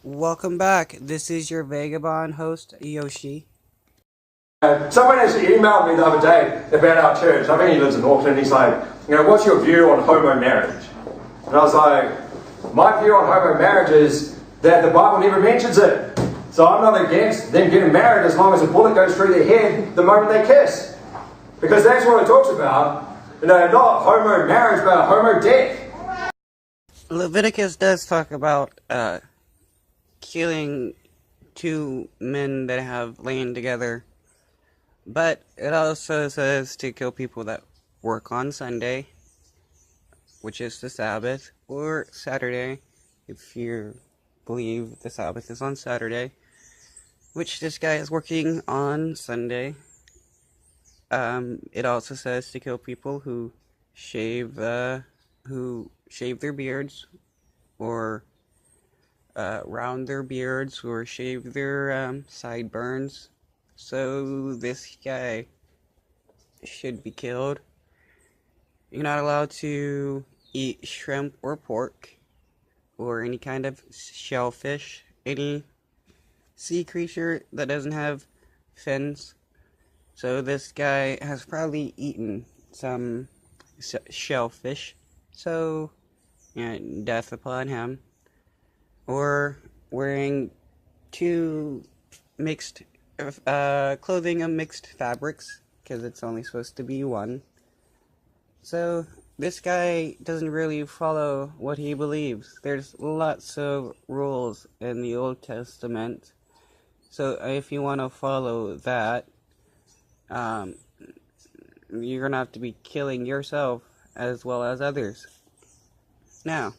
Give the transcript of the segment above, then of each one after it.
Welcome back. This is your vagabond host, Yoshi. Someone actually emailed me the other day about our church. I think he lives in Auckland. He's like, what's your view on homo marriage? And I was like, my view on homo marriage is that the Bible never mentions it. So I'm not against them getting married as long as a bullet goes through their head the moment they kiss. Because that's what it talks about. Not homo marriage, but homo death. Leviticus does talk about killing two men that have lain together, but it also says to kill people that work on Sunday, which is the Sabbath, or Saturday, if you believe the Sabbath is on Saturday, which this guy is working on Sunday. It also says to kill people who shave their beards, or round their beards, or shave their sideburns. So this guy should be killed. You're not allowed to eat shrimp or pork, or any kind of shellfish, any sea creature that doesn't have fins. So this guy has probably eaten some shellfish, so death upon him. Or wearing two mixed clothing of mixed fabrics, because it's only supposed to be one. So this guy doesn't really follow what he believes. There's lots of rules in the Old Testament, so if you want to follow that, you're gonna have to be killing yourself as well as others. Now,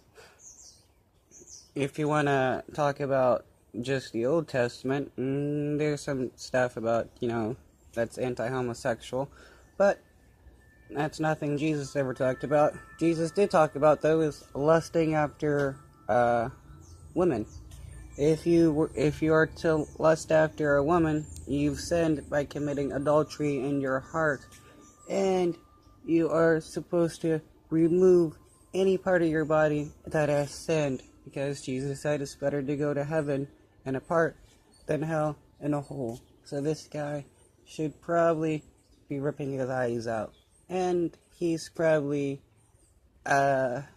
if you want to talk about just the Old Testament, there's some stuff about, that's anti-homosexual, but that's nothing Jesus ever talked about. Jesus did talk about, though, is lusting after women. If you are to lust after a woman, you've sinned by committing adultery in your heart, and you are supposed to remove any part of your body that has sinned, because Jesus said it's better to go to heaven in a part than hell in a hole. So this guy should probably be ripping his eyes out, and he's probably probably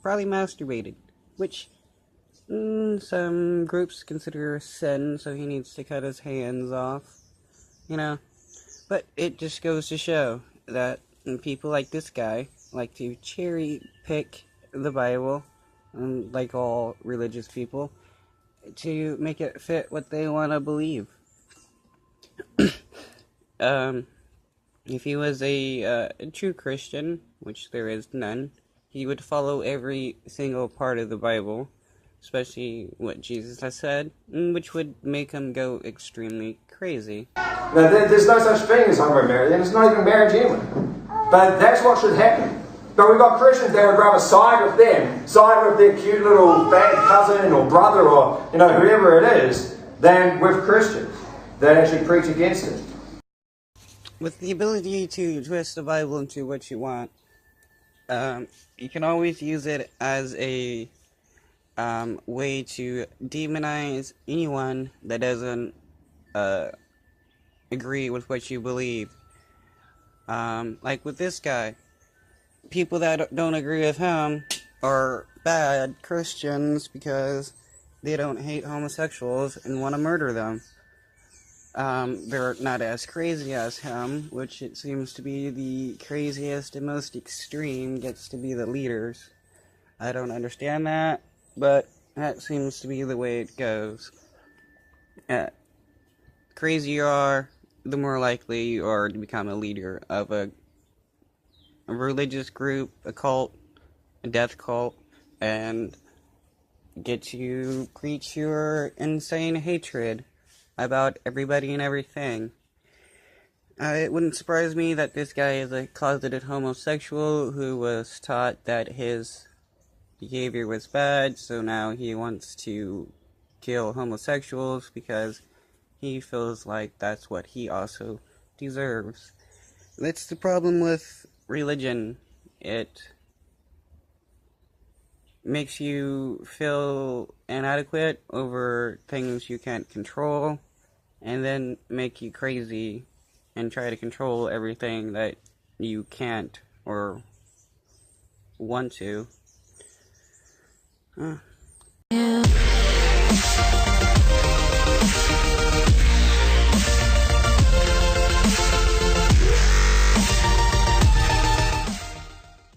masturbated, which some groups consider a sin, so he needs to cut his hands off, But it just goes to show that people like this guy like to cherry pick the Bible, like all religious people, to make it fit what they want to believe. If he was a true Christian, which there is none, he would follow every single part of the Bible, especially what Jesus has said, which would make him go extremely crazy. There's no such thing as homo marriage, and it's not even marriage anyway. But that's what should happen. But we've got Christians that would rather side with them, side with their cute little bad cousin or brother or whoever it is, than with Christians that actually preach against it. With the ability to twist the Bible into what you want, you can always use it as a way to demonize anyone that doesn't agree with what you believe. Like with this guy, people that don't agree with him are bad Christians because they don't hate homosexuals and want to murder them. They're not as crazy as him, which it seems to be the craziest and most extreme gets to be the leaders. I don't understand that, but that seems to be the way it goes. Crazy you are, the more likely you are to become a leader of a religious group, a cult, a death cult, and get to preach your insane hatred about everybody and everything. It wouldn't surprise me that this guy is a closeted homosexual who was taught that his behavior was bad, so now he wants to kill homosexuals because he feels like that's what he also deserves. That's the problem with religion. It makes you feel inadequate over things you can't control, and then make you crazy and try to control everything that you can't or want to. Uh.